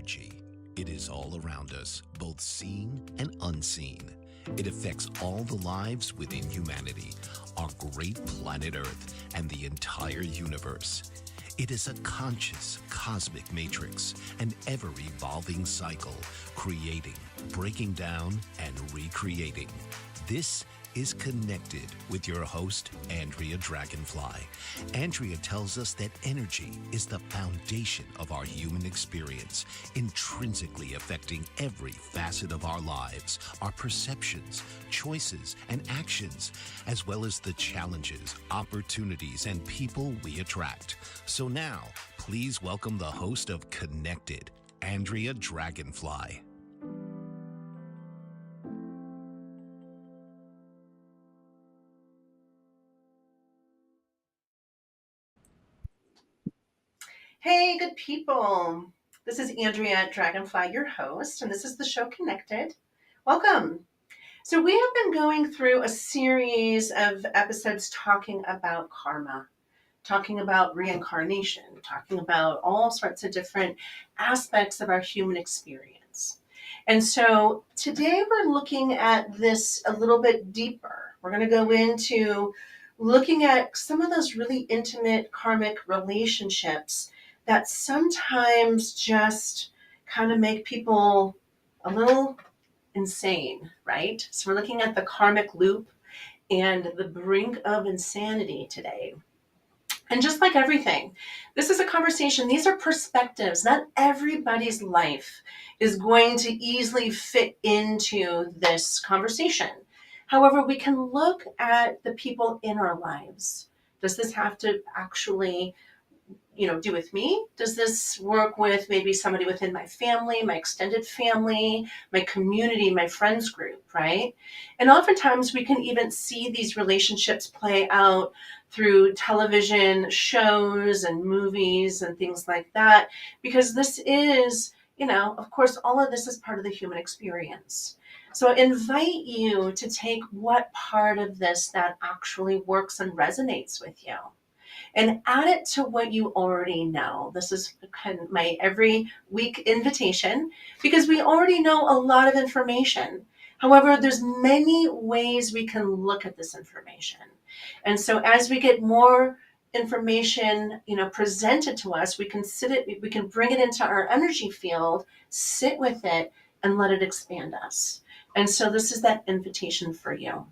energy. It is all around us, both seen and unseen. It affects all the lives within humanity, our great planet Earth, and the entire universe. It is a conscious cosmic matrix, an ever-evolving cycle, creating, breaking down, and recreating. This is Connected with your host, Andrea Dragonfly. Andrea tells us that energy is the foundation of our human experience, intrinsically affecting every facet of our lives, our perceptions, choices, and actions, as well as the challenges, opportunities, and people we attract. So now, please welcome the host of Connected, Andrea Dragonfly. Hey, good people. This is Andrea Dragonfly, your host, and this is the show Connected. Welcome. So, we have been going through a series of episodes talking about karma, talking about reincarnation, talking about all sorts of different aspects of our human experience. And so, today we're looking at this a little bit deeper. We're going to go into looking at some of those really intimate karmic relationships that sometimes just kind of make people a little insane, right? So we're looking at the karmic loop and the brink of insanity today. And just like everything, this is a conversation. These are perspectives. Not everybody's life is going to easily fit into this conversation. However, we can look at the people in our lives. Does this have to actually do with me? Does this work with maybe somebody within my family, my extended family, my community, my friends group, right? And oftentimes we can even see these relationships play out through television shows and movies and things like that, because this is, of course, all of this is part of the human experience. So I invite you to take what part of this that actually works and resonates with you and add it to what you already know. This is kind of my every week invitation because we already know a lot of information. However, there's many ways we can look at this information. And so as we get more information, presented to us, we can we can bring it into our energy field, sit with it, and let it expand us. And so this is that invitation for you.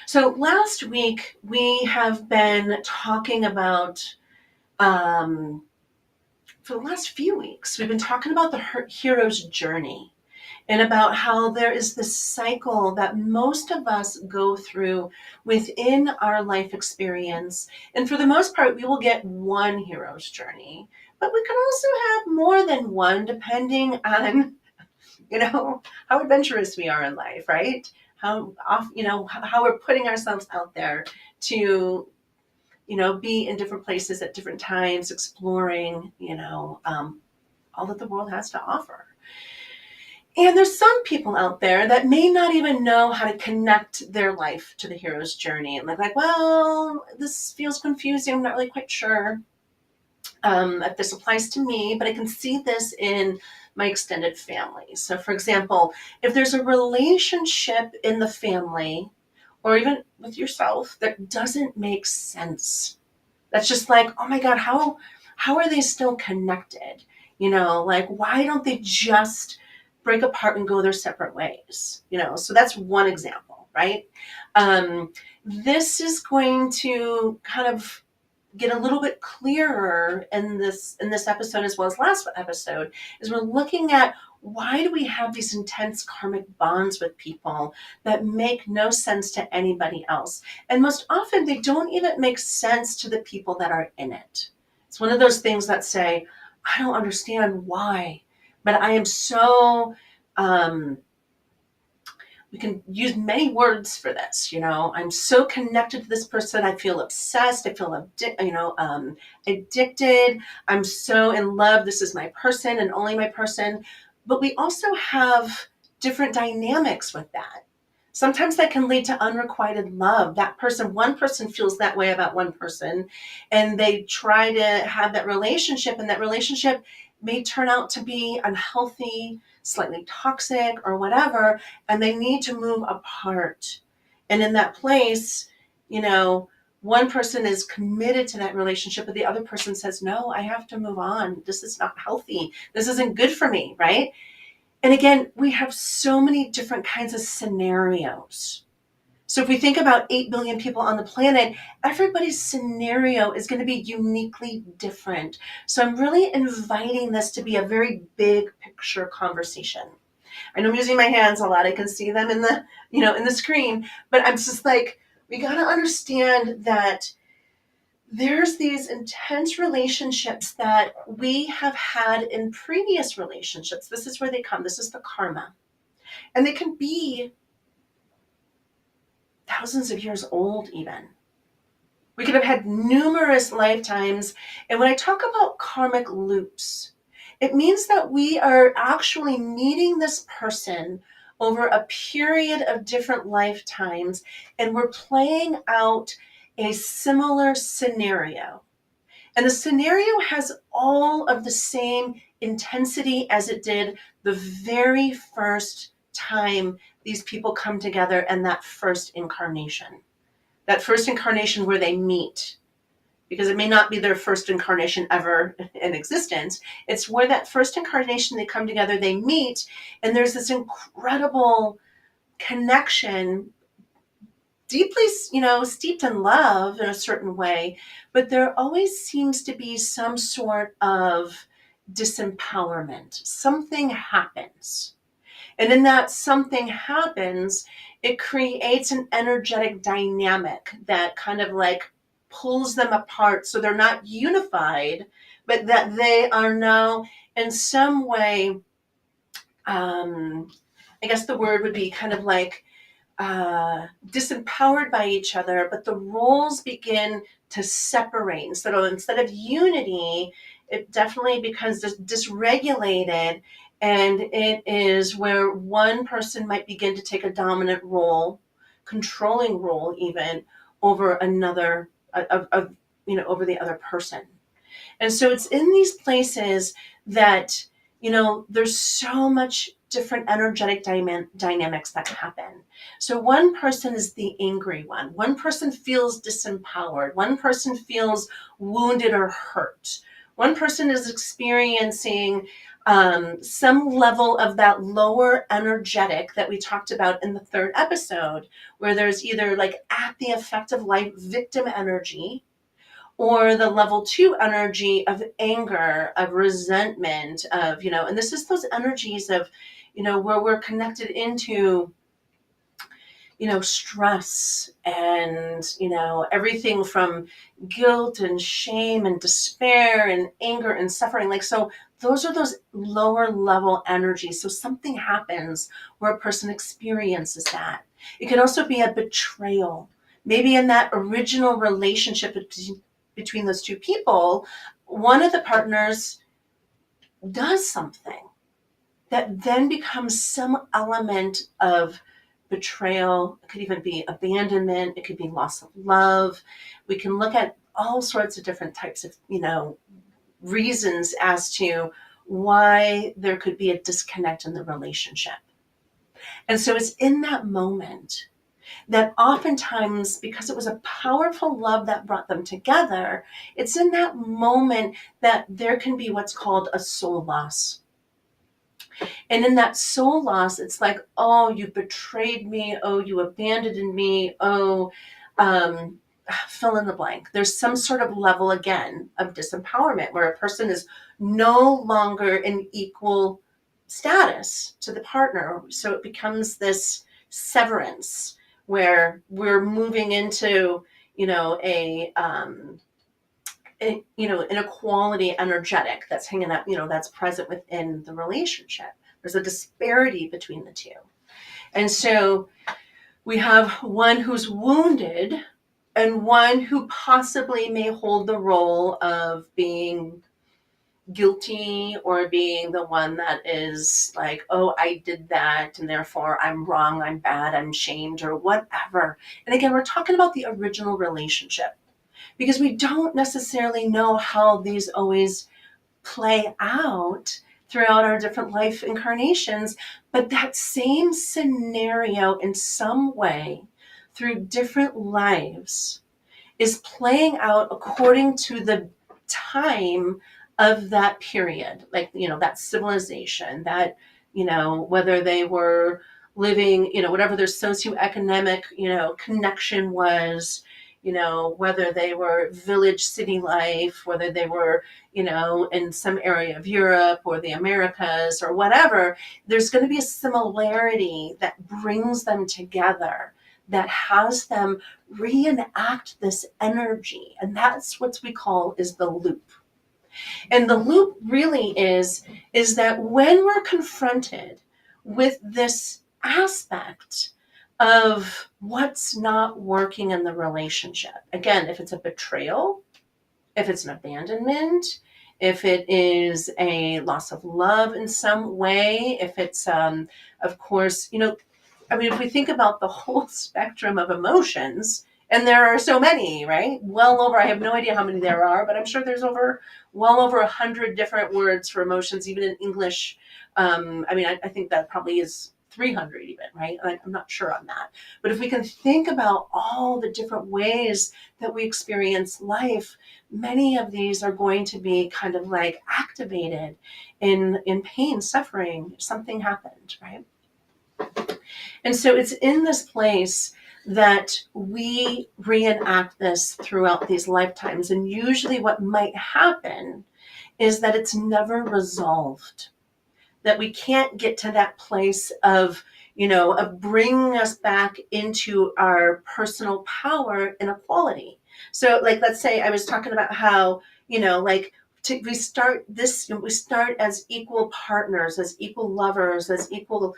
So last week, we have been talking about, for the last few weeks, we've been talking about the hero's journey and about how there is this cycle that most of us go through within our life experience. And for the most part, we will get one hero's journey, but we can also have more than one depending on how adventurous we are in life, right? How we're putting ourselves out there to, be in different places at different times, exploring, all that the world has to offer. And there's some people out there that may not even know how to connect their life to the hero's journey. And they're like, well, this feels confusing. I'm not really quite sure if this applies to me, but I can see this in my extended family. So for example, if there's a relationship in the family or even with yourself that doesn't make sense, that's just like, oh my God, how are they still connected? Like, why don't they just break apart and go their separate ways? So that's one example, right? This is going to kind of get a little bit clearer in this episode as well as last episode, is we're looking at why do we have these intense karmic bonds with people that make no sense to anybody else? And most often they don't even make sense to the people that are in it. It's one of those things that say, I don't understand why, but I am so we can use many words for this. I'm so connected to this person. I feel obsessed. I feel addicted. I'm so in love. This is my person and only my person. But we also have different dynamics with that. Sometimes that can lead to unrequited love. One person feels that way about one person, and they try to have that relationship, and that relationship may turn out to be unhealthy, slightly toxic, or whatever, and they need to move apart. And in that place, you know, one person is committed to that relationship, but the other person says, no, I have to move on. This is not healthy. This isn't good for me, right? And again, we have so many different kinds of scenarios. So if we think about 8 billion people on the planet, everybody's scenario is going to be uniquely different. So I'm really inviting this to be a very big picture conversation. I know I'm using my hands a lot. I can see them in the, in the screen, but I'm just like, we got to understand that there's these intense relationships that we have had in previous relationships. This is where they come. This is the karma. And they can be thousands of years old even. We could have had numerous lifetimes. And when I talk about karmic loops, it means that we are actually meeting this person over a period of different lifetimes, and we're playing out a similar scenario. And the scenario has all of the same intensity as it did the very first time these people come together and that first incarnation. That first incarnation where they meet, because it may not be their first incarnation ever in existence. It's where that first incarnation they come together, they meet, and there's this incredible connection, deeply, steeped in love in a certain way, but there always seems to be some sort of disempowerment. Something happens. And in that something happens, it creates an energetic dynamic that kind of like pulls them apart. So they're not unified, but that they are now in some way, I guess the word would be kind of like disempowered by each other, but the roles begin to separate. Instead of unity, it definitely becomes dysregulated, and it is where one person might begin to take a dominant role, controlling role even over another, over the other person. And so it's in these places that, there's so much different energetic dynamics that happen. So one person is the angry one. One person feels disempowered. One person feels wounded or hurt. One person is experiencing some level of that lower energetic that we talked about in the third episode, where there's either like at the effect of life victim energy, or the level 2 energy of anger, of resentment, of, and this is those energies of, where we're connected into, stress and, everything from guilt and shame and despair and anger and suffering. Like, so those are those lower level energies. So something happens where a person experiences that. It could also be a betrayal. Maybe in that original relationship between those two people, one of the partners does something that then becomes some element of betrayal. It could even be abandonment. It could be loss of love. We can look at all sorts of different types of, reasons as to why there could be a disconnect in the relationship. And so it's in that moment that oftentimes, because it was a powerful love that brought them together, it's in that moment that there can be what's called a soul loss. And in that soul loss, it's like, oh, you betrayed me. Oh, you abandoned me. Oh, fill in the blank. There's some sort of level, again, of disempowerment where a person is no longer in equal status to the partner. So it becomes this severance where we're moving into, an equality energetic that's hanging up, that's present within the relationship. There's a disparity between the two. And so we have one who's wounded and one who possibly may hold the role of being guilty or being the one that is like, oh, I did that and therefore I'm wrong, I'm bad, I'm shamed, or whatever. And again, we're talking about the original relationship, because we don't necessarily know how these always play out throughout our different life incarnations, but that same scenario in some way through different lives is playing out according to the time of that period, like, that civilization, that, whether they were living, whatever their socioeconomic, connection was, whether they were village city life, whether they were, in some area of Europe or the Americas or whatever, there's going to be a similarity that brings them together, that has them reenact this energy. And that's what we call is the loop. And the loop really is that when we're confronted with this aspect of what's not working in the relationship, again, if it's a betrayal, if it's an abandonment, if it is a loss of love in some way, if it's, of course, if we think about the whole spectrum of emotions, and there are so many, right? Well over, I have no idea how many there are, but I'm sure there's well over 100 different words for emotions, even in English. I think that probably is 300 even, right? I'm not sure on that. But if we can think about all the different ways that we experience life, many of these are going to be kind of like activated in pain, suffering, something happened, right? And so it's in this place that we reenact this throughout these lifetimes. And usually what might happen is that it's never resolved, that we can't get to that place of, of bringing us back into our personal power and equality. So like, let's say I was talking about how, we start as equal partners, as equal lovers, as equal,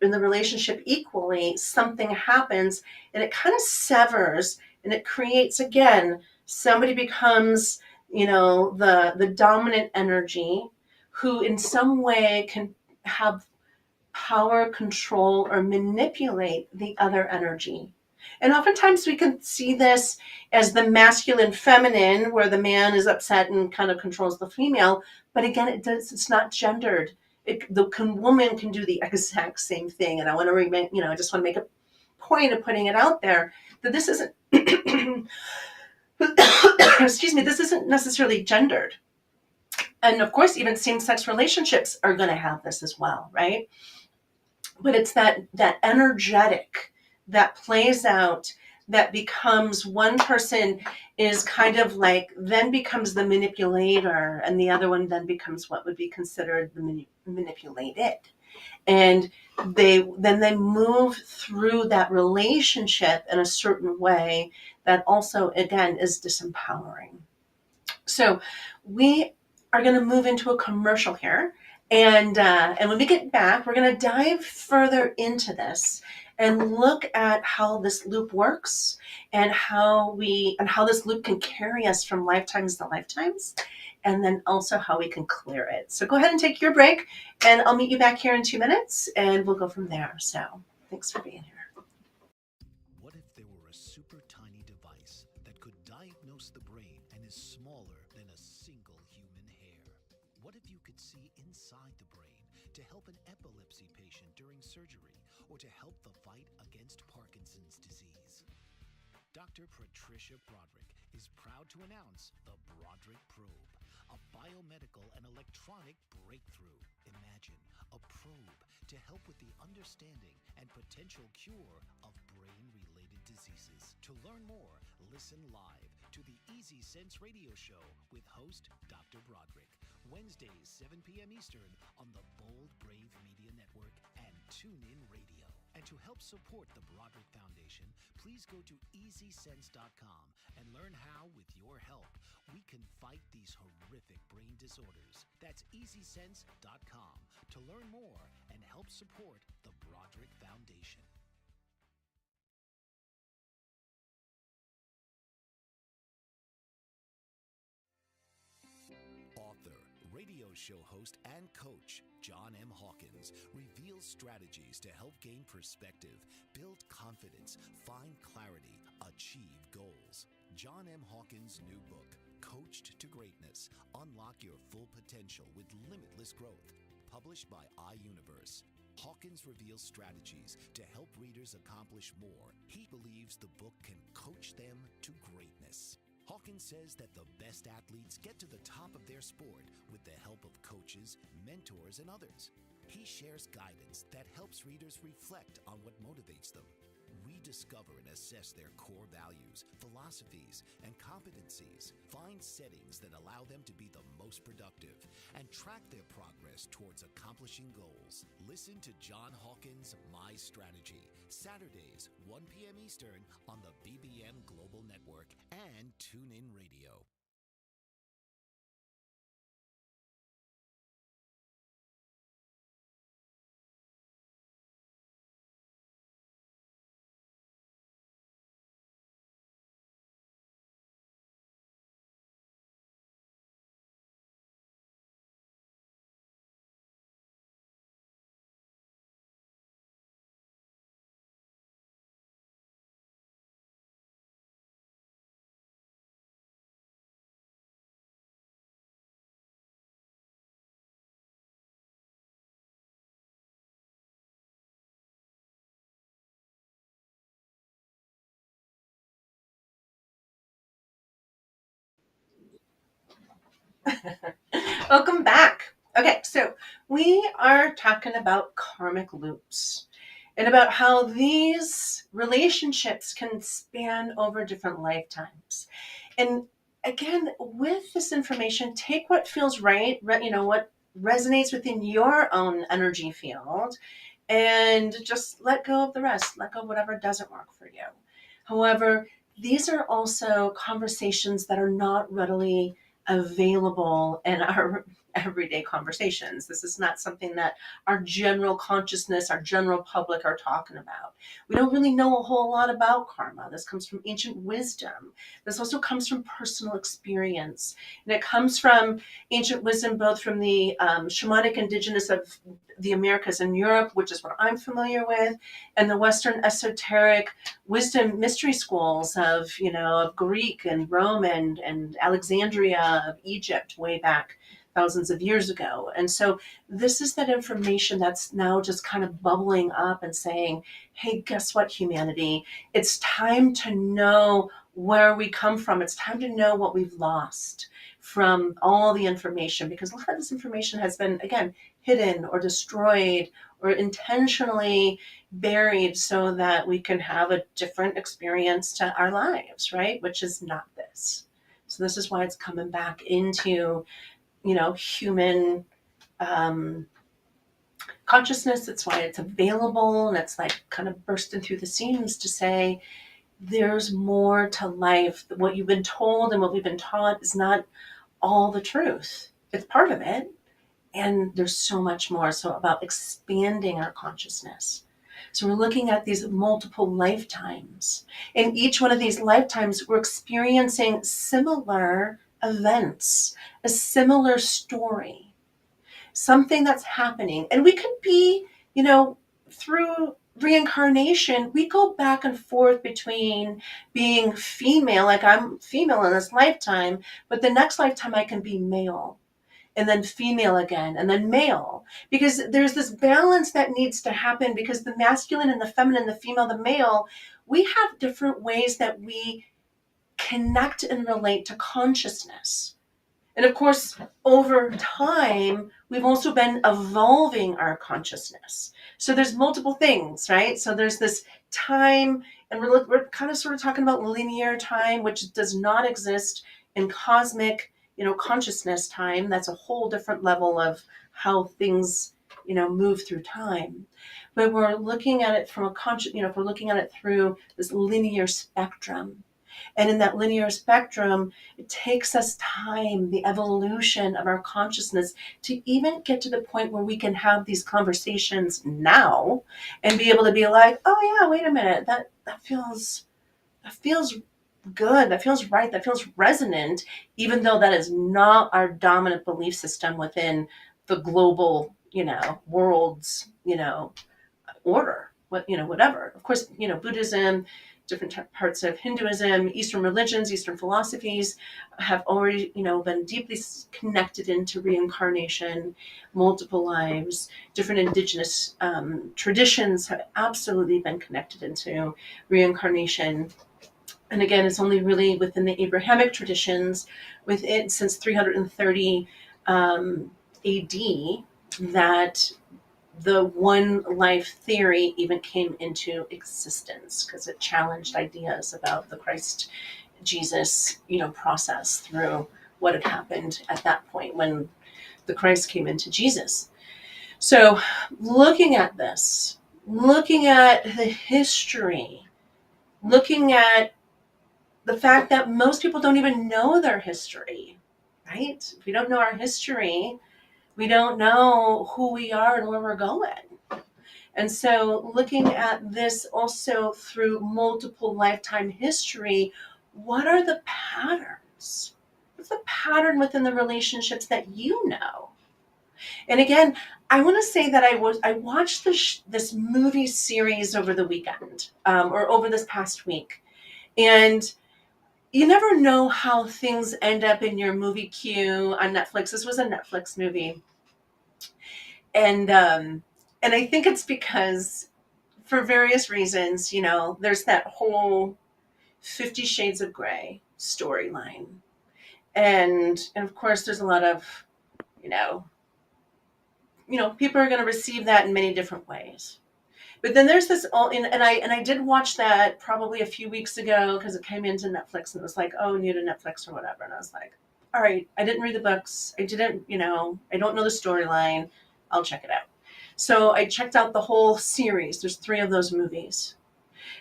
in the relationship equally, something happens and it kind of severs and it creates, again, somebody becomes, the dominant energy who in some way can have power, control, or manipulate the other energy. And oftentimes we can see this as the masculine feminine, where the man is upset and kind of controls the female. But again, it's not gendered. The woman can do the exact same thing. And I want to I just want to make a point of putting it out there that this isn't, excuse me, this isn't necessarily gendered. And of course, even same-sex relationships are going to have this as well, right? But it's that energetic that plays out, that becomes one person is kind of like, then becomes the manipulator, and the other one then becomes what would be considered the manipulated. And they move through that relationship in a certain way that also, again, is disempowering. So we are going to move into a commercial here. And when we get back, we're going to dive further into this and look at how this loop works and how this loop can carry us from lifetimes to lifetimes, and then also how we can clear it. So go ahead and take your break, and I'll meet you back here in 2 minutes, and we'll go from there. So thanks for being here. What if there were a super tiny device that could diagnose the brain and is smaller than a single human hair? What if you could see inside the brain to help an epilepsy patient during surgery or to help the fight against Parkinson's disease? Dr. Patricia Broderick is proud to announce the Broderick Probe, a biomedical and electronic breakthrough. Imagine a probe to help with the understanding and potential cure of brain-related diseases. To learn more, listen live to the Easy Sense radio show with host Dr. Broderick, Wednesdays 7 p.m. Eastern on the Bold Brave Media Network and TuneIn Radio. And to help support the Broderick Foundation, please go to EasySense.com and learn how, with your help, we can fight these horrific brain disorders. That's EasySense.com to learn more and help support the Broderick Foundation. Author, radio show host, and coach John M. Hawkins reveals strategies to help gain perspective, build confidence, find clarity, achieve goals. John M. Hawkins' new book, Coached to Greatness. Unlock your full potential with limitless growth. Published by iUniverse. Hawkins reveals strategies to help readers accomplish more. He believes the book can coach them to greatness. Hawkins says that the best athletes get to the top of their sport with the help of coaches, mentors, and others. He shares guidance that helps readers reflect on what motivates them. Rediscover and assess their core values, philosophies, and competencies. Find settings that allow them to be the most productive and track their progress towards accomplishing goals. Listen to John Hawkins' My Strategy, Saturdays, 1 p.m. Eastern on the BBM Global Network and TuneIn Radio. Welcome back. Okay, so we are talking about karmic loops and about how these relationships can span over different lifetimes. And again, with this information, take what feels right, what resonates within your own energy field, and just let go of the rest. Let go of whatever doesn't work for you. However, these are also conversations that are not readily available in our everyday conversations. This is not something that our general consciousness, our general public are talking about. We don't really know a whole lot about karma. This comes from ancient wisdom. This also comes from personal experience. And it comes from ancient wisdom, both from the shamanic indigenous of the Americas and Europe, which is what I'm familiar with, and the Western esoteric wisdom mystery schools of Greek and Roman and Alexandria of Egypt way back thousands of years ago. And so this is that information that's now just kind of bubbling up and saying, hey, guess what, humanity? It's time to know where we come from. It's time to know what we've lost from all the information, because a lot of this information has been, again, hidden or destroyed or intentionally buried so that we can have a different experience to our lives, right? Which is not this. So this is why it's coming back into, human consciousness. It's why it's available, and it's like kind of bursting through the seams to say, there's more to life. What you've been told and what we've been taught is not all the truth. It's part of it. And there's so much more. So about expanding our consciousness. So we're looking at these multiple lifetimes. In each one of these lifetimes, we're experiencing similar events, a similar story, something that's happening. And we could be, through reincarnation, we go back and forth between being female, like I'm female in this lifetime, but the next lifetime I can be male, and then female again, and then male, because there's this balance that needs to happen, because the masculine and the feminine, the female, the male, we have different ways that we connect and relate to consciousness. And of course, over time, we've also been evolving our consciousness. So there's multiple things, right? So there's this time, and we're kind of sort of talking about linear time, which does not exist in cosmic, consciousness time. That's a whole different level of how things, move through time. But we're looking at it from a if we're looking at it through this linear spectrum. And in that linear spectrum, it takes us time, the evolution of our consciousness, to even get to the point where we can have these conversations now and be able to be like, oh yeah, wait a minute, that feels good, that feels right, that feels resonant, even though that is not our dominant belief system within the global, world's, order, whatever. Of course, Buddhism, different parts of Hinduism, Eastern religions, Eastern philosophies have already, been deeply connected into reincarnation, multiple lives. Different indigenous traditions have absolutely been connected into reincarnation. And again, it's only really within the Abrahamic traditions, with it since 330 AD, that the one life theory even came into existence, because it challenged ideas about the Christ Jesus, process through what had happened at that point when the Christ came into Jesus. So looking at this, looking at the history, looking at the fact that most people don't even know their history, right? If we don't know our history, we don't know who we are and where we're going. And so looking at this also through multiple lifetime history, what are the patterns? What's the pattern within the relationships that you know? And again, I want to say that I watched this movie series over the weekend, or over this past week. And you never know how things end up in your movie queue on Netflix. This was a Netflix movie. And I think it's because, for various reasons, there's that whole 50 Shades of Grey storyline. And of course there's a lot of, you know, people are going to receive that in many different ways. But then there's this and I did watch that probably a few weeks ago, because it came into Netflix and it was like, oh, new to Netflix or whatever. And I was like, all right, I didn't read the books. I didn't, I don't know the storyline. I'll check it out. So I checked out the whole series. There's 3 of those movies.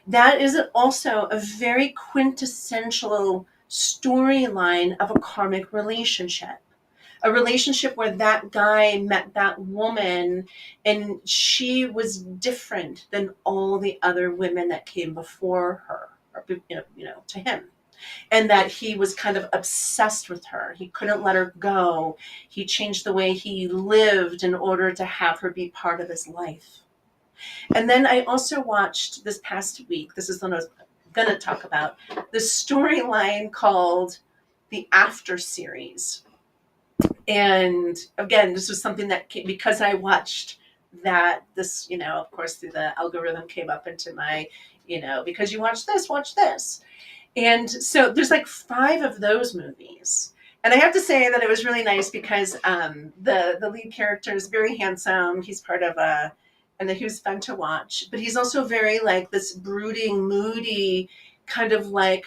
That is also a very quintessential storyline of a karmic relationship. A relationship where that guy met that woman and she was different than all the other women that came before her, or, to him. And that he was kind of obsessed with her. He couldn't let her go. He changed the way he lived in order to have her be part of his life. And then I also watched this past week, this is the one I was going to talk about, the storyline called The After Series. And again, this was something that came because I watched that, this, of course, through the algorithm came up into my, because you watch this. And so there's like 5 of those movies. And I have to say that it was really nice because the lead character is very handsome. He's part of and he was fun to watch. But he's also very like this brooding, moody, kind of like,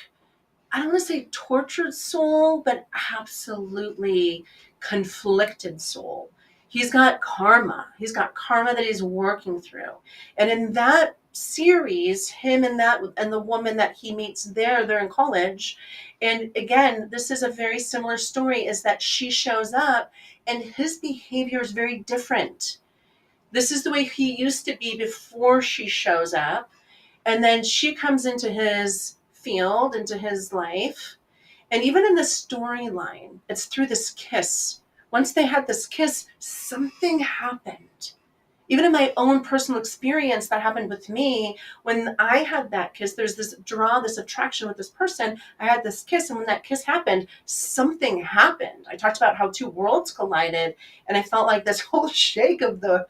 I don't want to say tortured soul, but absolutely conflicted soul. He's got karma. He's got karma that he's working through. And in that series, him and the woman that he meets they're in college. And again, this is a very similar story, is that she shows up and his behavior is very different. This is the way he used to be before she shows up. And then she comes into his field, into his life. And even in the storyline, it's through this kiss. Once they had this kiss, something happened. Even in my own personal experience, that happened with me. When I had that kiss, there's this draw, this attraction with this person. I had this kiss, and when that kiss happened, something happened. I talked about how 2 worlds collided, and I felt like this whole shake of the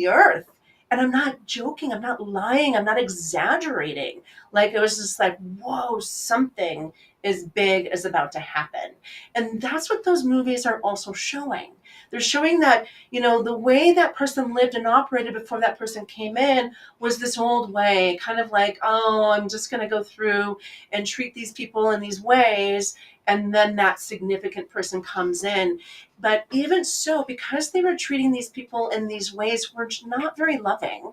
earth. And I'm not joking, I'm not lying, I'm not exaggerating. Like, it was just like, whoa, something is big is about to happen. And that's what those movies are also showing. They're showing that, the way that person lived and operated before that person came in was this old way, kind of like, oh, I'm just going to go through and treat these people in these ways. And then that significant person comes in. But even so, because they were treating these people in these ways, were not very loving.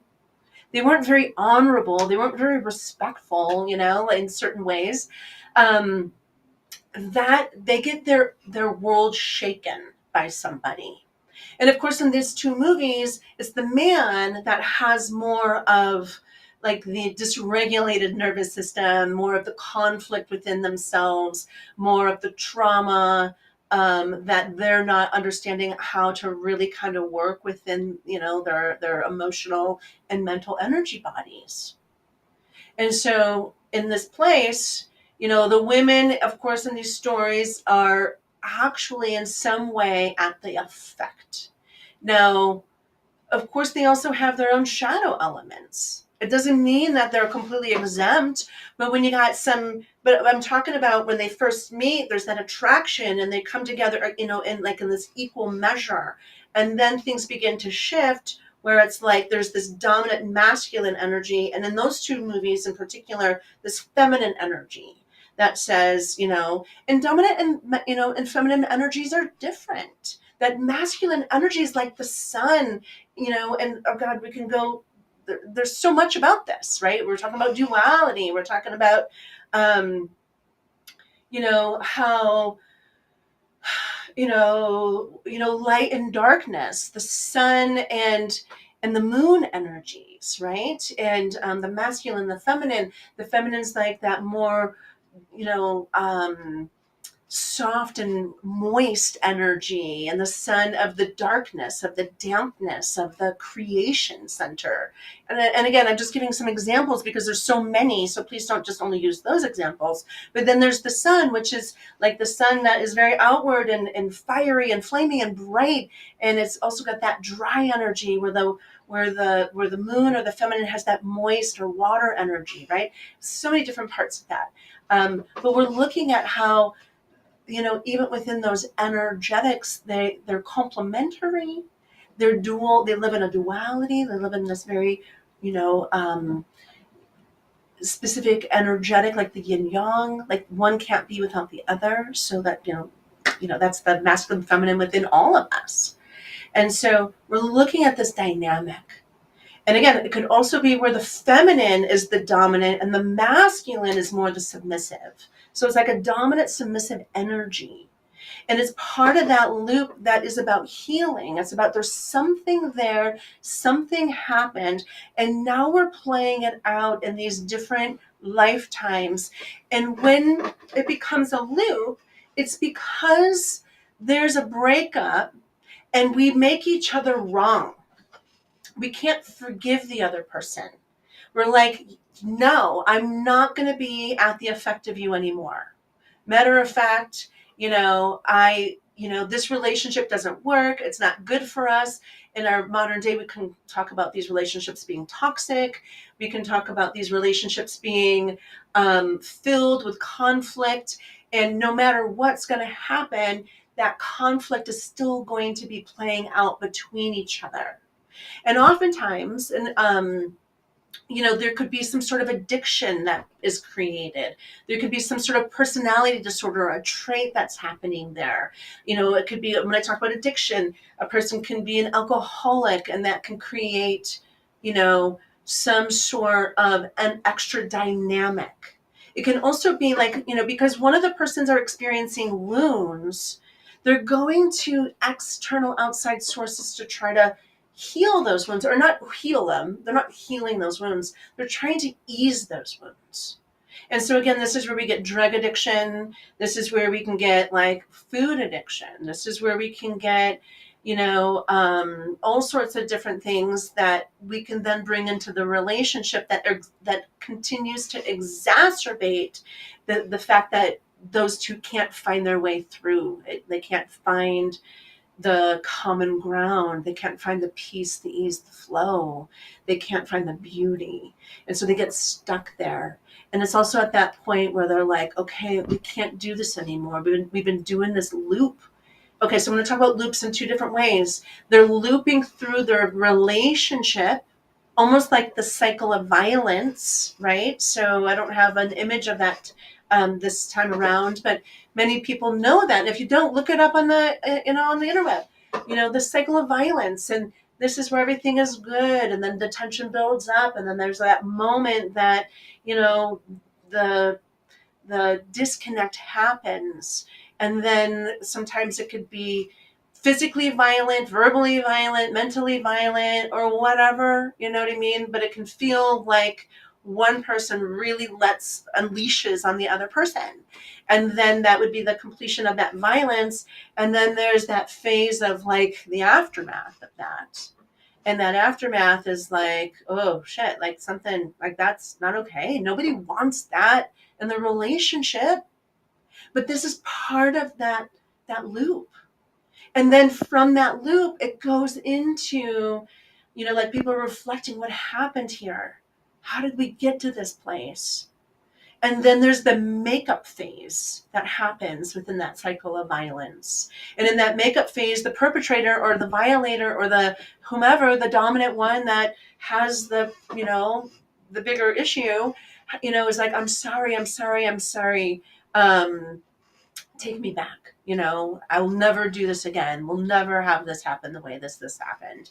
They weren't very honorable. They weren't very respectful, in certain ways. That they get their world shaken by somebody. And of course, in these 2 movies, it's the man that has more of like the dysregulated nervous system, more of the conflict within themselves, more of the trauma, that they're not understanding how to really kind of work within, their emotional and mental energy bodies. And so in this place, the women, of course, in these stories are actually in some way at the effect. Now, of course, they also have their own shadow elements. It doesn't mean that they're completely exempt, but but I'm talking about when they first meet, there's that attraction and they come together, in this equal measure. And then things begin to shift where it's like there's this dominant masculine energy. And in those two movies in particular, this feminine energy that says, and dominant and feminine energies are different. That masculine energy is like the sun, and oh God, we can go. There's so much about this, right? We're talking about duality. We're talking about, how, light and darkness, the sun and the moon energies, right? And the masculine, the feminine. The feminine's like that more, soft and moist energy, and the sun of the darkness, of the dampness, of the creation center. And again, I'm just giving some examples because there's so many, so please don't just only use those examples. But then there's the sun, which is like the sun that is very outward and fiery and flaming and bright, and it's also got that dry energy where the moon or the feminine has that moist or water energy, right? So many different parts of that. But we're looking at how, even within those energetics, they're complementary, they're dual, they live in a duality, they live in this very, specific energetic, like the yin yang, like one can't be without the other. So that, that's the masculine feminine within all of us. And so we're looking at this dynamic. And again, it could also be where the feminine is the dominant and the masculine is more the submissive. So it's like a dominant submissive energy. And it's part of that loop that is about healing. It's about there's something there, something happened, and now we're playing it out in these different lifetimes. And when it becomes a loop, it's because there's a breakup and we make each other wrong. We can't forgive the other person. We're like, no, I'm not going to be at the effect of you anymore. Matter of fact, this relationship doesn't work. It's not good for us. In our modern day, we can talk about these relationships being toxic. We can talk about these relationships being filled with conflict. And no matter what's going to happen, that conflict is still going to be playing out between each other. And oftentimes, there could be some sort of addiction that is created. There could be some sort of personality disorder, a trait that's happening there. It could be, when I talk about addiction, a person can be an alcoholic, and that can create, some sort of an extra dynamic. It can also be like, because one of the persons are experiencing wounds, they're going to external outside sources to try to heal those wounds, or not heal them. They're not healing those wounds. They're trying to ease those wounds. And so again, this is where we get drug addiction. This is where we can get food addiction. This is where we can get, all sorts of different things that we can then bring into the relationship that continues to exacerbate the fact that those two can't find their way through. They can't find the common ground. They can't find the peace, the ease, the flow. They can't find the beauty. And so they get stuck there. And it's also at that point where they're like, okay, we can't do this anymore. We've been doing this loop. Okay, so I'm going to talk about loops in two different ways. They're looping through their relationship, almost like the cycle of violence, right? So I don't have an image of that this time around, but many people know that. And if you don't, look it up on the interweb. The cycle of violence, and this is where everything is good, and then the tension builds up, and then there's that moment that the disconnect happens, and then sometimes it could be physically violent, verbally violent, mentally violent, or whatever, you know what I mean? But it can feel like one person really unleashes on the other person. And then that would be the completion of that violence. And then there's that phase of the aftermath of that. And that aftermath is like, oh shit, like something like that's not okay. Nobody wants that in the relationship. But this is part of that loop. And then from that loop, it goes into, like people reflecting what happened here. How did we get to this place? And then there's the makeup phase that happens within that cycle of violence. And in that makeup phase, the perpetrator or the violator or the whomever, the dominant one that has the bigger issue, is like, I'm sorry, I'm sorry, I'm sorry. Take me back. I will never do this again. We'll never have this happen the way this happened.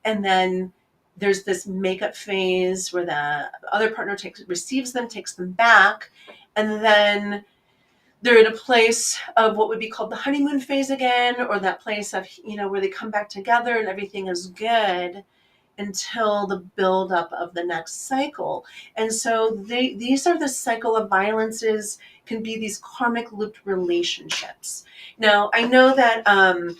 And then there's this makeup phase where the other partner receives them, takes them back, and then they're in a place of what would be called the honeymoon phase again, or that place of where they come back together and everything is good until the buildup of the next cycle. And so these are the cycle of violences, can be these karmic looped relationships. Now, I know that I'm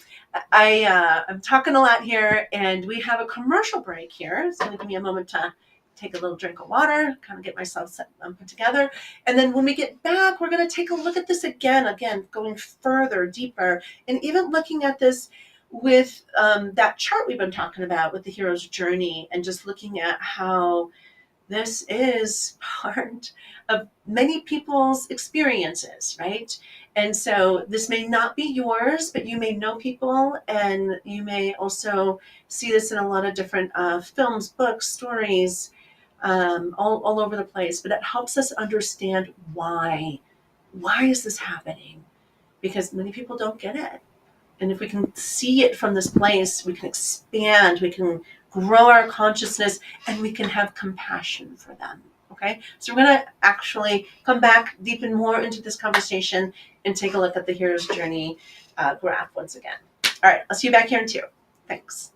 talking a lot here, and we have a commercial break here. It's going to give me a moment to take a little drink of water, kind of get myself put together. And then when we get back, we're going to take a look at this again, going further, deeper, and even looking at this with that chart we've been talking about with the hero's journey, and just looking at how this is part of many people's experiences, right? And so this may not be yours, but you may know people, and you may also see this in a lot of different films, books, stories, all over the place. But it helps us understand why. Why is this happening? Because many people don't get it. And if we can see it from this place, we can expand, we can grow our consciousness, and we can have compassion for them. Okay? So we're going to actually come back, deepen more into this conversation, and take a look at the hero's journey graph once again. All right, I'll see you back here in 2. Thanks.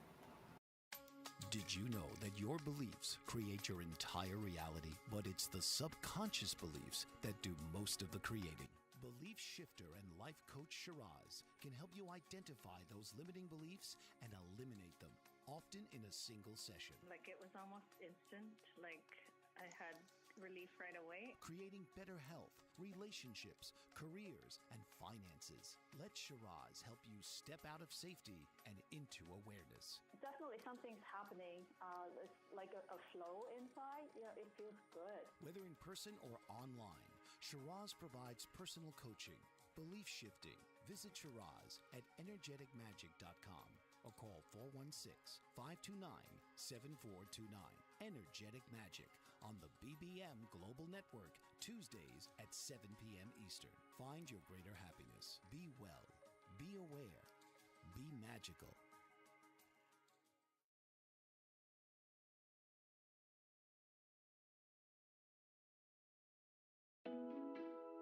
Did you know that your beliefs create your entire reality, but it's the subconscious beliefs that do most of the creating? Belief shifter and life coach Shiraz can help you identify those limiting beliefs and eliminate them, often in a single session. Like it was almost instant, like I had relief right away. Creating better health, relationships, careers, and finances. Let Shiraz help you step out of safety and into awareness. Definitely something's happening. It's like a flow inside. It feels good. Whether in person or online, Shiraz provides personal coaching, belief shifting. Visit Shiraz at energeticmagic.com or call 416-529-7429. Energetic Magic on the BBM Global Network, Tuesdays at 7 p.m. Eastern. Find your greater happiness. Be well. Be aware. Be magical.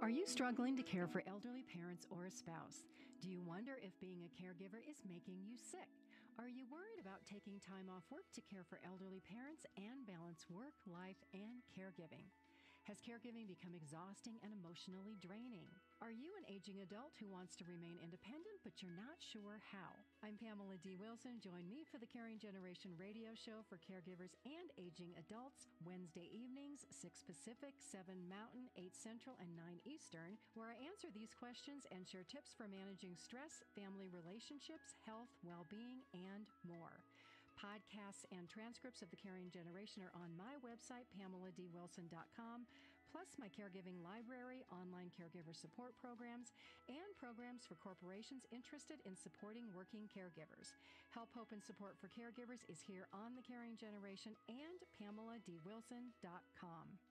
Are you struggling to care for elderly parents or a spouse? Do you wonder if being a caregiver is making you sick? Are you worried about taking time off work to care for elderly parents and balance work, life, and caregiving? Has caregiving become exhausting and emotionally draining? Are you an aging adult who wants to remain independent, but you're not sure how? I'm Pamela D. Wilson. Join me for the Caring Generation radio show for caregivers and aging adults, Wednesday evenings, 6 Pacific, 7 Mountain, 8 Central, and 9 Eastern, where I answer these questions and share tips for managing stress, family relationships, health, well-being, and more. Podcasts and transcripts of the Caring Generation are on my website, PamelaDWilson.com, plus my caregiving library, online caregiver support programs, and programs for corporations interested in supporting working caregivers. Help, hope, and support for caregivers is here on the Caring Generation and PamelaDWilson.com.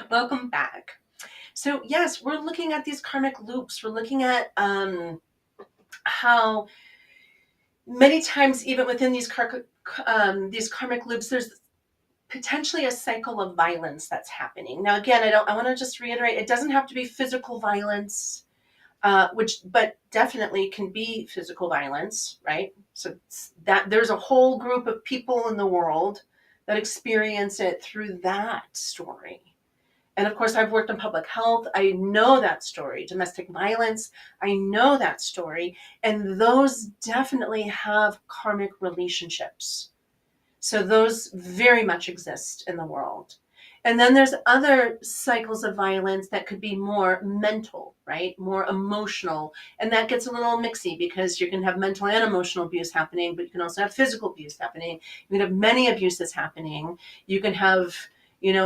Welcome back. So yes, we're looking at these karmic loops. We're looking at how many times, even within these karmic loops, there's potentially a cycle of violence that's happening. Now, again, I want to just reiterate, it doesn't have to be physical violence, but definitely can be physical violence, right? So that there's a whole group of people in the world that experience it through that story. And of course, I've worked in public health. I know that story. Domestic violence, I know that story. And those definitely have karmic relationships. So those very much exist in the world. And then there's other cycles of violence that could be more mental, right? More emotional. And that gets a little mixy because you can have mental and emotional abuse happening, but you can also have physical abuse happening. You can have many abuses happening. You can have,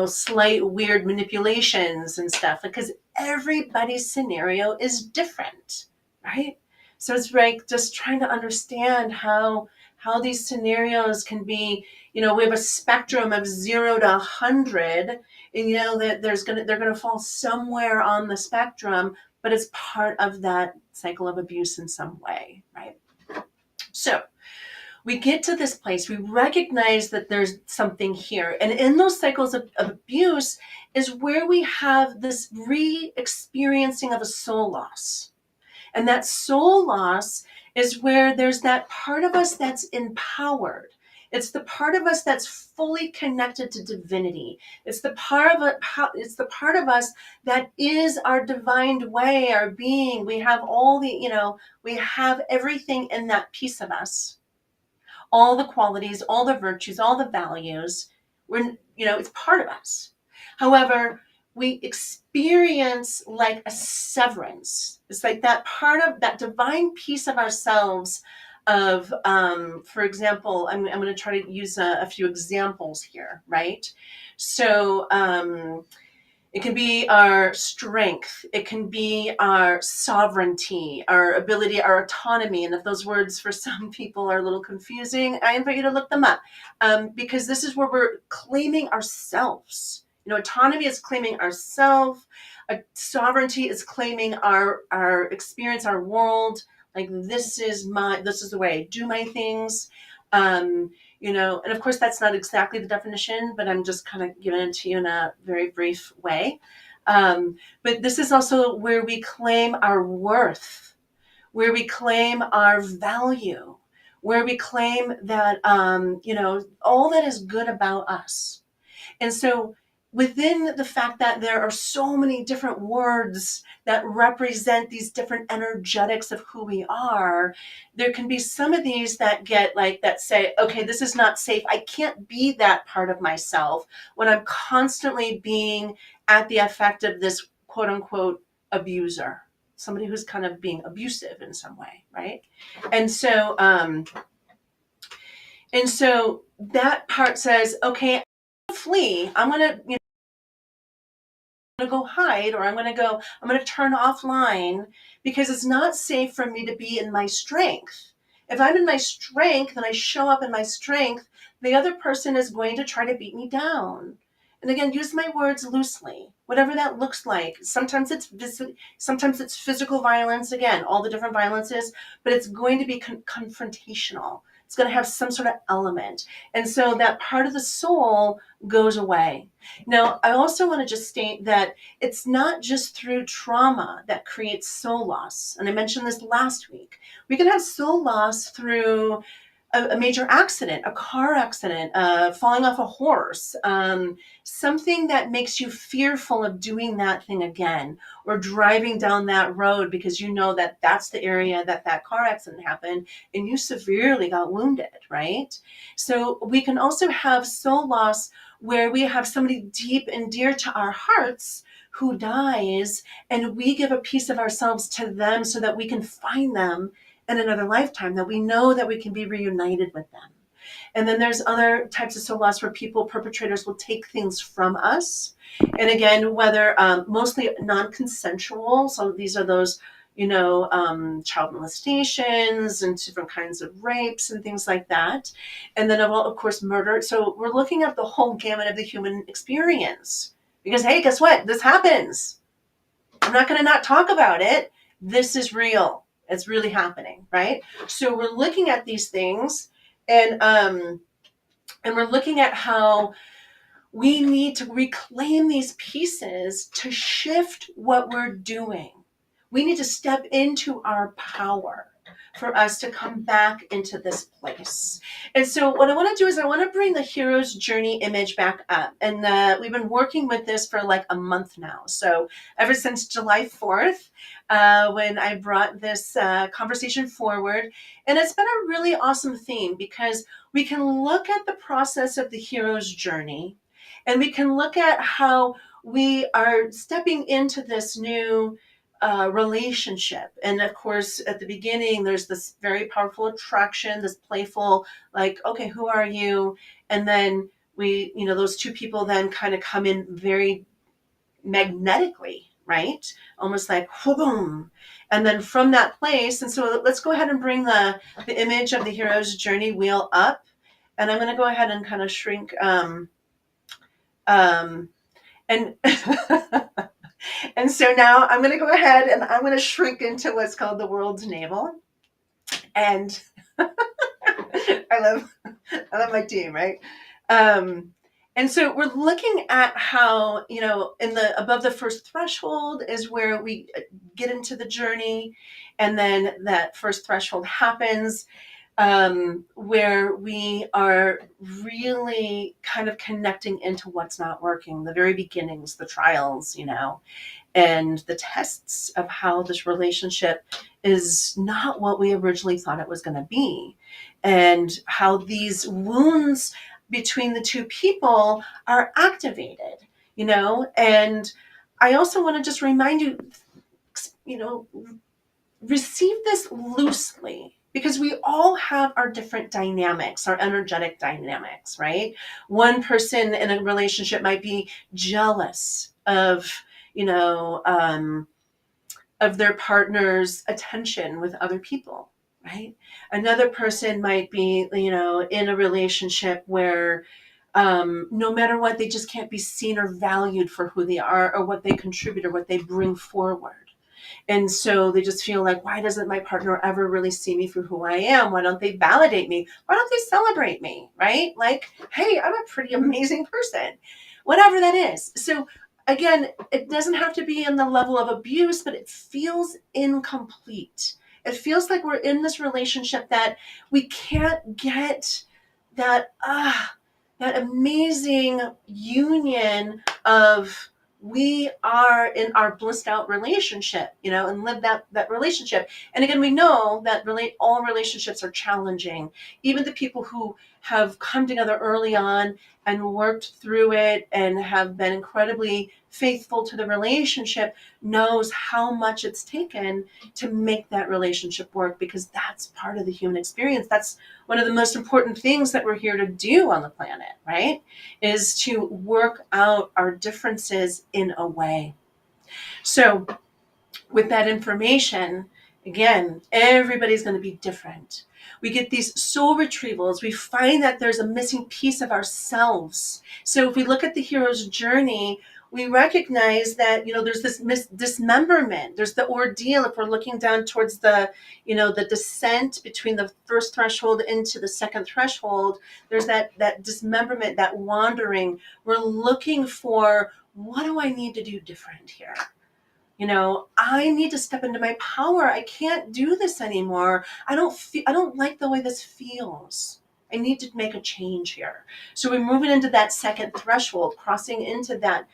slight weird manipulations and stuff, because everybody's scenario is different, right? So it's like just trying to understand how these scenarios can be. We have a spectrum of 0 to 100, and that they're gonna fall somewhere on the spectrum, but it's part of that cycle of abuse in some way, right? So we get to this place, we recognize that there's something here, and in those cycles of abuse is where we have this re-experiencing of a soul loss. And that soul loss is where there's that part of us that's empowered. It's the part of us that's fully connected to divinity. It's the part of us that is our divine way, our being. We have we have everything in that piece of us. All the qualities, all the virtues, all the values. It's part of us. However, we experience like a severance. It's like that part of that divine piece of ourselves of, for example, I'm going to try to use a few examples here, right? So, it can be our strength. It can be our sovereignty, our ability, our autonomy. And if those words for some people are a little confusing, I invite you to look them up, because this is where we're claiming ourselves. Autonomy is claiming ourself. Sovereignty is claiming our experience, our world. Like this is the way I do my things. And of course that's not exactly the definition, but I'm just kind of giving it to you in a very brief way. But this is also where we claim our worth, where we claim our value, where we claim that, all that is good about us. And so within the fact that there are so many different words that represent these different energetics of who we are, there can be some of these that get like that say, okay, this is not safe. I can't be that part of myself when I'm constantly being at the effect of this quote unquote abuser, somebody who's kind of being abusive in some way, right? And so that part says, okay, flee. I'm gonna go hide, or I'm going to turn offline, because it's not safe for me to be in my strength. If I'm in my strength and I show up in my strength, the other person is going to try to beat me down. And again, use my words loosely, whatever that looks like. Sometimes it's physical violence, again, all the different violences, but it's going to be confrontational. It's going to have some sort of element. And so that part of the soul goes away. Now, I also want to just state that it's not just through trauma that creates soul loss. And I mentioned this last week. We can have soul loss through a major accident, a car accident, falling off a horse, something that makes you fearful of doing that thing again, or driving down that road because you know that that's the area that car accident happened and you severely got wounded, right? So we can also have soul loss where we have somebody deep and dear to our hearts who dies, and we give a piece of ourselves to them so that we can find them in another lifetime, that we know that we can be reunited with them. And then there's other types of soul loss where perpetrators will take things from us. And again, whether mostly non-consensual. So these are those, child molestations and different kinds of rapes and things like that. And then of course, murder. So we're looking at the whole gamut of the human experience, because, hey, guess what? This happens. I'm not going to not talk about it. This is real. It's really happening, right? So we're looking at these things, and we're looking at how we need to reclaim these pieces to shift what we're doing. We need to step into our power for us to come back into this place. And so what I want to do is I want to bring the hero's journey image back up. And we've been working with this for like a month now. So ever since July 4th, when I brought this conversation forward. And it's been a really awesome theme because we can look at the process of the hero's journey, and we can look at how we are stepping into this new relationship. And of course, at the beginning, there's this very powerful attraction, this playful, like, okay, who are you? And then those two people then kind of come in very magnetically, right? Almost like boom. And then from that place, and so let's go ahead and bring the image of the hero's journey wheel up. And I'm going to go ahead and kind of shrink and and so now I'm going to go ahead and I'm going to shrink into what's called the world's navel. And I love my team, right? And so we're looking at how, in the above the first threshold is where we get into the journey, and then that first threshold happens, where we are really kind of connecting into what's not working, the very beginnings, the trials, and the tests of how this relationship is not what we originally thought it was going to be, and how these wounds between the two people are activated, and I also want to just remind you, receive this loosely, because we all have our different dynamics, our energetic dynamics, right? One person in a relationship might be jealous of, of their partner's attention with other people, right? Another person might be, in a relationship where no matter what, they just can't be seen or valued for who they are or what they contribute or what they bring forward. And so they just feel like, why doesn't my partner ever really see me for who I am? Why don't they validate me? Why don't they celebrate me? Right? Like, hey, I'm a pretty amazing person, whatever that is. So again, it doesn't have to be in the level of abuse, but it feels incomplete. It feels like we're in this relationship that we can't get that, that amazing union of, we are in our blissed out relationship, and live that relationship. And again, we know that all relationships are challenging. Even the people who have come together early on and worked through it and have been incredibly faithful to the relationship knows how much it's taken to make that relationship work, because that's part of the human experience. That's one of the most important things that we're here to do on the planet, right? Is to work out our differences in a way. So with that information, again, everybody's going to be different. We get these soul retrievals. We find that there's a missing piece of ourselves. So if we look at the hero's journey, we recognize that, there's this dismemberment. There's the ordeal. If we're looking down towards the, the descent between the first threshold into the second threshold, there's that dismemberment, that wandering. We're looking for, what do I need to do different here? I need to step into my power. I can't do this anymore. I don't like the way this feels. I need to make a change here. So we're moving into that second threshold, crossing into that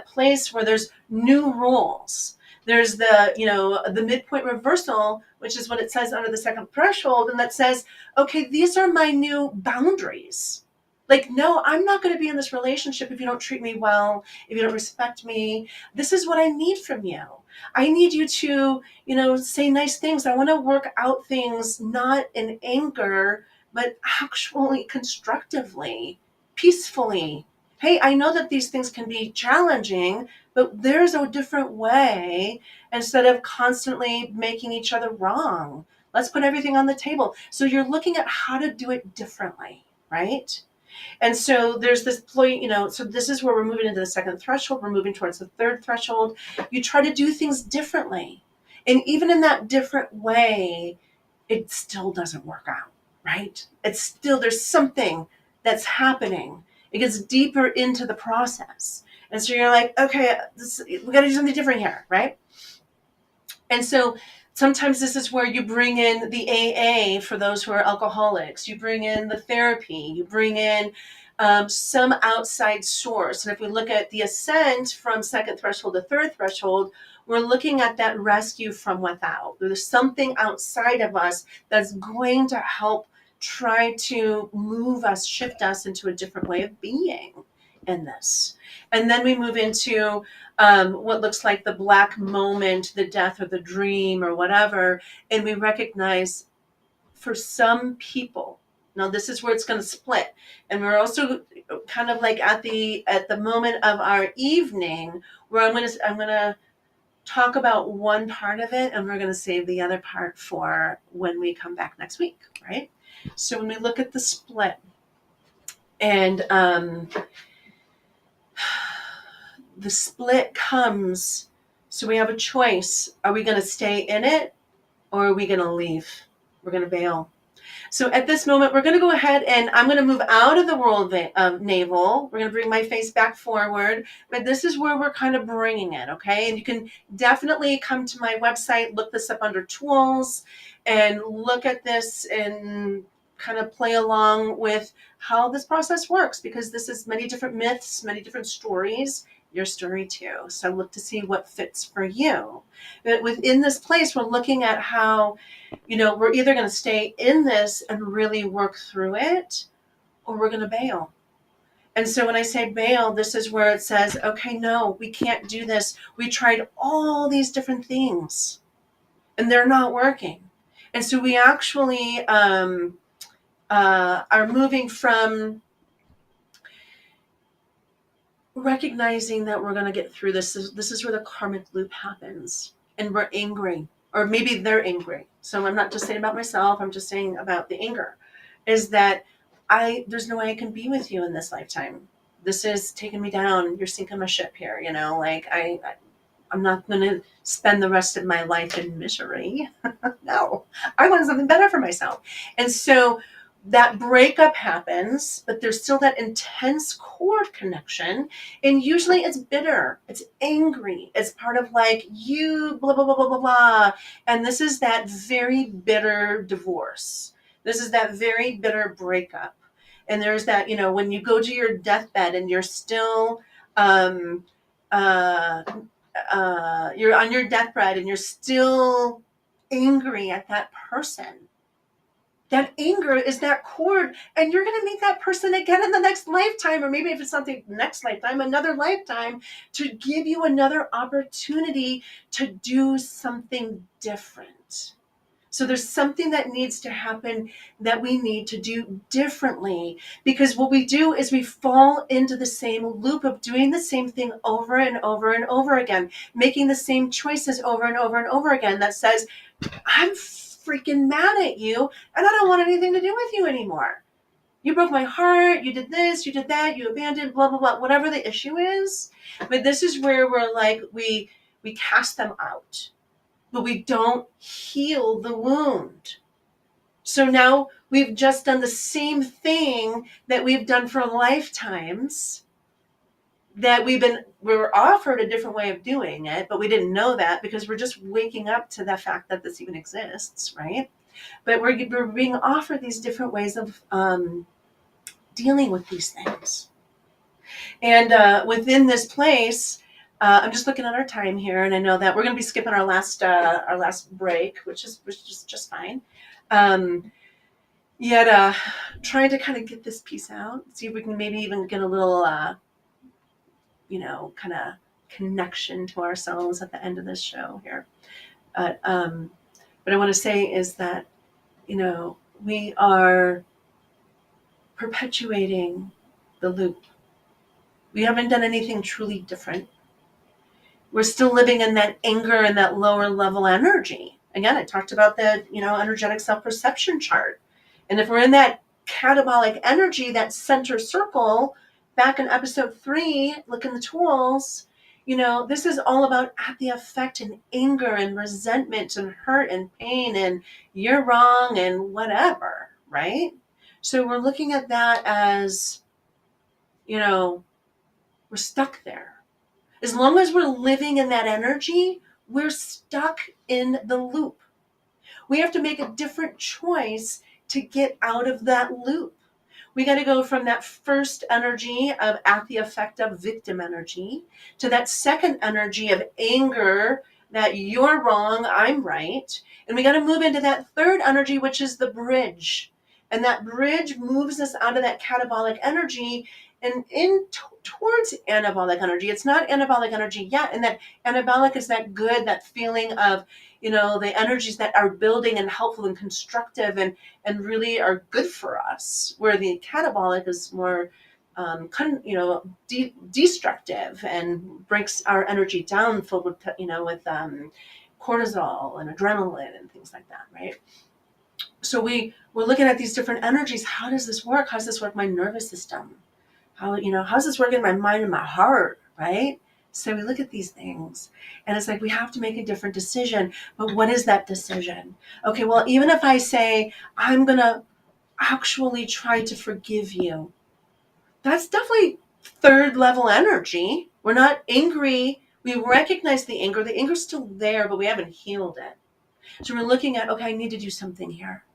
place where there's new rules. There's the midpoint reversal, which is what it says under the second threshold. And that says, okay, these are my new boundaries. Like, no, I'm not going to be in this relationship if you don't treat me well, if you don't respect me. This is what I need from you. I need you to, say nice things. I want to work out things not in anger, but actually constructively, peacefully. Hey, I know that these things can be challenging, but there's a different way, instead of constantly making each other wrong. Let's put everything on the table. So you're looking at how to do it differently, right? And so there's this point, so this is where we're moving into the second threshold. We're moving towards the third threshold. You try to do things differently. And even in that different way, it still doesn't work out, right? It's still, there's something that's happening. It gets deeper into the process. And so you're like, okay, we got to do something different here, right? And so sometimes this is where you bring in the AA for those who are alcoholics. You bring in the therapy. You bring in some outside source. And if we look at the ascent from second threshold to third threshold, we're looking at that rescue from without. There's something outside of us that's going to help try to move us, shift us into a different way of being in this. And then we move into what looks like the black moment, the death or the dream or whatever. And we recognize for some people, now this is where it's going to split. And we're also kind of like at the moment of our evening where I'm going to talk about one part of it, and we're going to save the other part for when we come back next week, right? So when we look at the split, and the split comes, so we have a choice. Are we going to stay in it, or are we going to leave? We're going to bail. So at this moment, we're going to go ahead and I'm going to move out of the world of navel. We're going to bring my face back forward, but this is where we're kind of bringing it, okay? And you can definitely come to my website, look this up under tools, and look at this and kind of play along with how this process works, because this is many different myths, many different stories, your story too. So look to see what fits for you. But within this place, we're looking at how, we're either going to stay in this and really work through it, or we're going to bail. And so when I say bail, this is where it says, okay, no, we can't do this. We tried all these different things and they're not working. And so we actually are moving from recognizing that we're going to get through this. This is where the karmic loop happens, and we're angry, or maybe they're angry. So I'm not just saying about myself, I'm just saying about the anger, is that there's no way I can be with you in this lifetime. This is taking me down. You're sinking my ship here, like I'm not going to spend the rest of my life in misery. No, I want something better for myself. And so that breakup happens, but there's still that intense core connection. And usually it's bitter, it's angry, it's part of like you, blah, blah, blah, blah, blah, blah. And this is that very bitter divorce. This is that very bitter breakup. And there's that, when you go to your deathbed and you're still, you're on your deathbed and you're still angry at that person. That anger is that cord, and you're going to meet that person again in the next lifetime, or maybe if it's not the next lifetime, another lifetime, to give you another opportunity to do something different. So there's something that needs to happen that we need to do differently, because what we do is we fall into the same loop of doing the same thing over and over and over again, making the same choices over and over and over again that says, I'm freaking mad at you and I don't want anything to do with you anymore. You broke my heart, you did this, you did that, you abandoned, blah, blah, blah, whatever the issue is. But this is where we're like, we cast them out, but we don't heal the wound. So now we've just done the same thing that we've done for lifetimes, that we were offered a different way of doing it, but we didn't know that because we're just waking up to the fact that this even exists, right? But we're being offered these different ways of dealing with these things. And within this place, I'm just looking at our time here, and I know that we're going to be skipping our last break, which is just fine. Yet trying to kind of get this piece out, see if we can maybe even get a little kind of connection to ourselves at the end of this show here. What I want to say is that, we are perpetuating the loop. We haven't done anything truly different. We're still living in that anger and that lower level energy. Again, I talked about the, energetic self-perception chart. And if we're in that catabolic energy, that center circle, back in episode 3, look in the tools, this is all about at the effect and anger and resentment and hurt and pain and you're wrong and whatever, right? So we're looking at that as, we're stuck there. As long as we're living in that energy, we're stuck in the loop. We have to make a different choice to get out of that loop. We got to go from that first energy of at the effect of victim energy to that second energy of anger, that you're wrong, I'm right. And we got to move into that third energy, which is the bridge. And that bridge moves us out of that catabolic energy and towards anabolic energy. It's not anabolic energy yet. And that anabolic is that good, that feeling of, the energies that are building and helpful and constructive and really are good for us, where the catabolic is more destructive and breaks our energy down, filled with cortisol and adrenaline and things like that, right? So we're looking at these different energies. How does this work? How does this work my nervous system? How's this work in my mind and my heart, right? So we look at these things and it's like we have to make a different decision. But what is that decision? Okay, well, even if I say I'm going to actually try to forgive you, that's definitely third level energy. We're not angry. We recognize the anger. The anger's still there, but we haven't healed it. So we're looking at, okay, I need to do something here.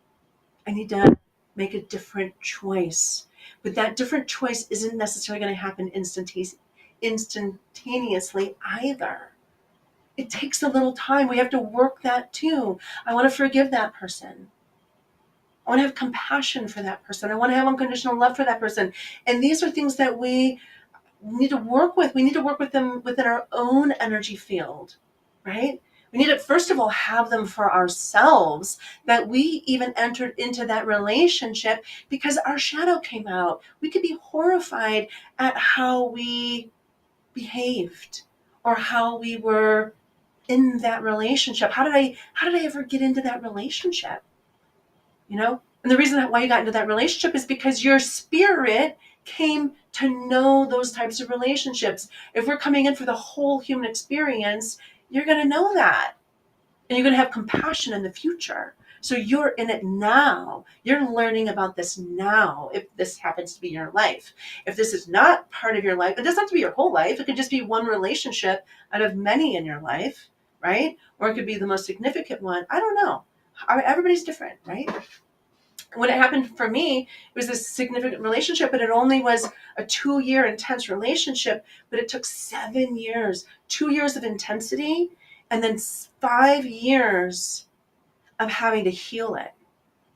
I need to make a different choice. But that different choice isn't necessarily going to happen instantaneously either. It takes a little time. We have to work that too. I want to forgive that person. I want to have compassion for that person. I want to have unconditional love for that person. And these are things that we need to work with. We need to work with them within our own energy field, right? We need to, first of all, have them for ourselves, that we even entered into that relationship because our shadow came out. We could be horrified at how we behaved or how we were in that relationship. How did I ever get into that relationship? And the reason why you got into that relationship is because your spirit came to know those types of relationships. If we're coming in for the whole human experience, you're going to know that. And you're going to have compassion in the future. So you're in it now. You're learning about this now, if this happens to be your life. If this is not part of your life, it doesn't have to be your whole life. It could just be one relationship out of many in your life, right? Or it could be the most significant one. I don't know. Everybody's different, right? When it happened for me, it was this significant relationship, but it only was a 2-year intense relationship, but it took 7 years, 2 years of intensity, and then 5 years of having to heal it,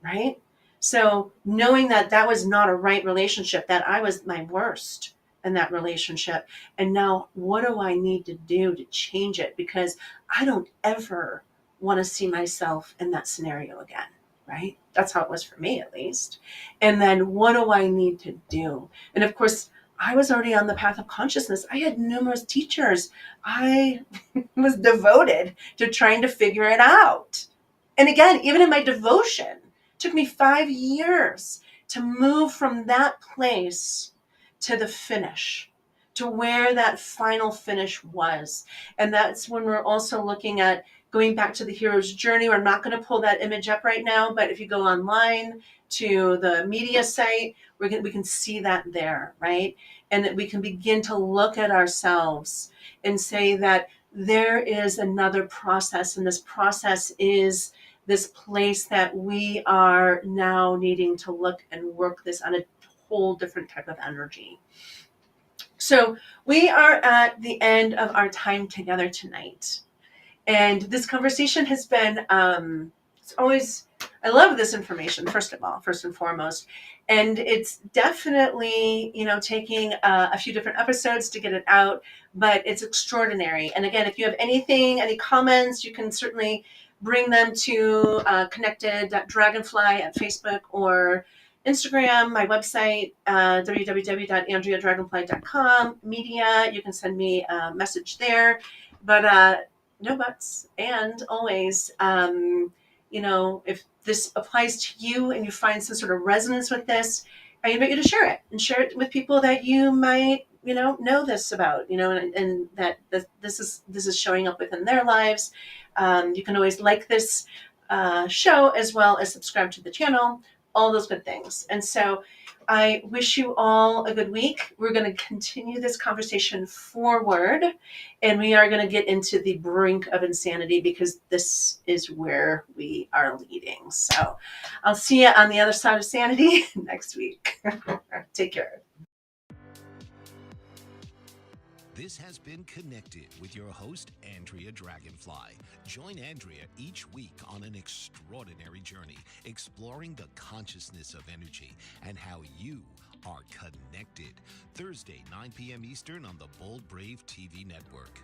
right? So knowing that that was not a right relationship, that I was my worst in that relationship, and now what do I need to do to change it? Because I don't ever want to see myself in that scenario again. Right? That's how it was for me, at least. And then what do I need to do? And of course, I was already on the path of consciousness. I had numerous teachers. I was devoted to trying to figure it out. And again, even in my devotion, it took me 5 years to move from that place to the finish, to where that final finish was. And that's when we're also looking at going back to the hero's journey. We're not going to pull that image up right now, but if you go online to the media site, we can see that there, right? And that we can begin to look at ourselves and say that there is another process, and this process is this place that we are now needing to look and work this on a whole different type of energy. So we are at the end of our time together tonight. And this conversation has been, it's always, I love this information, first and foremost. And it's definitely, taking a few different episodes to get it out, but it's extraordinary. And again, if you have any comments, you can certainly bring them to connected.dragonfly at Facebook or Instagram, my website, www.andreadragonfly.com, media, you can send me a message there. But no buts. And always, if this applies to you and you find some sort of resonance with this, I invite you to share it and share it with people that you might, know this about, and that this is showing up within their lives. You can always like this show as well as subscribe to the channel, all those good things. And so I wish you all a good week. We're going to continue this conversation forward, and we are going to get into the brink of insanity because this is where we are leading. So I'll see you on the other side of sanity next week. Take care. This has been Connected with your host, Andrea Dragonfly. Join Andrea each week on an extraordinary journey, exploring the consciousness of energy and how you are connected. Thursday, 9 p.m. Eastern on the Bold Brave TV network.